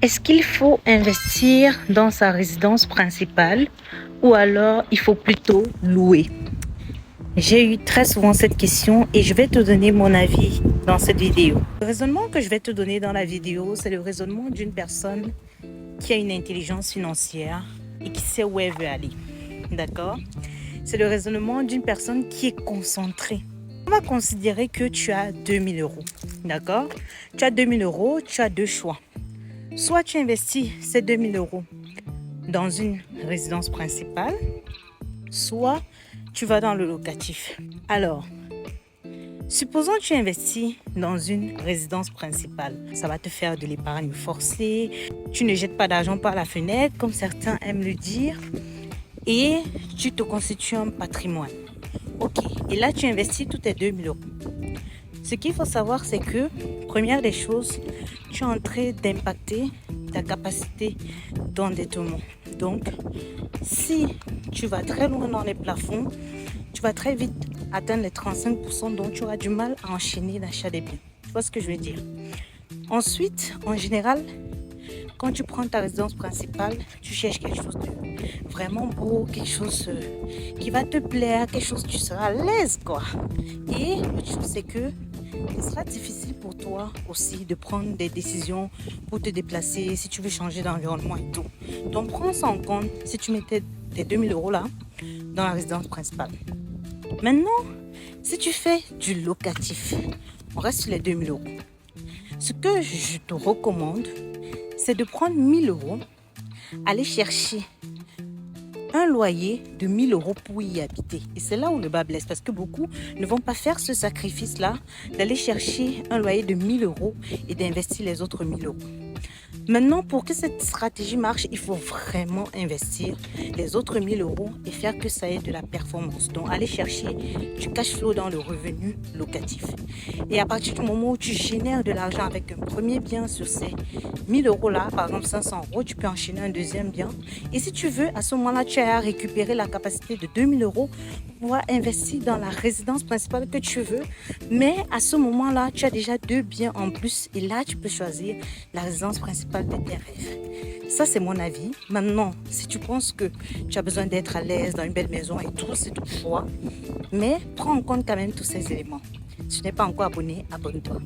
Est-ce qu'il faut investir dans sa résidence principale ou alors il faut plutôt louer? J'ai eu très souvent cette question et je vais te donner mon avis dans cette vidéo. Le raisonnement que je vais te donner dans la vidéo, c'est le raisonnement d'une personne qui a une intelligence financière et qui sait où elle veut aller. D'accord? C'est le raisonnement d'une personne qui est concentrée. On va considérer que tu as 2000 euros. D'accord? Tu as 2000 euros, tu as deux choix. Soit tu investis ces 2000 euros dans une résidence principale, soit tu vas dans le locatif. Alors, supposons que tu investis dans une résidence principale. Ça va te faire de l'épargne forcée. Tu ne jettes pas d'argent par la fenêtre, comme certains aiment le dire. Et tu te constitues un patrimoine. Ok, et là tu investis tous tes 2000 euros. Ce qu'il faut savoir, c'est que, première des choses, tu es en train d'impacter ta capacité d'endettement. Donc, si tu vas très loin dans les plafonds, tu vas très vite atteindre les 35%, donc tu auras du mal à enchaîner l'achat des biens. Tu vois ce que je veux dire? Ensuite, en général, quand tu prends ta résidence principale, tu cherches quelque chose de vraiment beau, quelque chose qui va te plaire, quelque chose que tu seras à l'aise, quoi. Et l'autre chose, c'est que ce sera difficile pour toi aussi de prendre des décisions pour te déplacer, si tu veux changer d'environnement et tout. Donc, prends ça en compte si tu mettais tes 2000 euros là dans la résidence principale. Maintenant, si tu fais du locatif, on reste sur les 2000 euros. Ce que je te recommande, c'est de prendre 1000 euros, aller chercher un loyer de 1000 euros pour y habiter. Et c'est là où le bas blesse, parce que beaucoup ne vont pas faire ce sacrifice-là d'aller chercher un loyer de 1000 euros et d'investir les autres 1000 euros. Maintenant, pour que cette stratégie marche, il faut vraiment investir les autres 1000 euros et faire que ça ait de la performance. Donc, aller chercher du cash flow dans le revenu locatif. Et à partir du moment où tu génères de l'argent avec un premier bien sur ces 1000 euros là, par exemple 500 euros, tu peux enchaîner un deuxième bien. Et si tu veux, à ce moment-là, tu as à récupérer la capacité de 2000 euros pour pouvoir investir dans la résidence principale que tu veux. Mais à ce moment-là, tu as déjà deux biens en plus et là, tu peux choisir la résidence principale de tes rêves. Ça, c'est mon avis. Maintenant, si tu penses que tu as besoin d'être à l'aise dans une belle maison et tout, c'est tout choix. Mais prends en compte quand même tous ces éléments. Si tu n'es pas encore abonné, abonne-toi.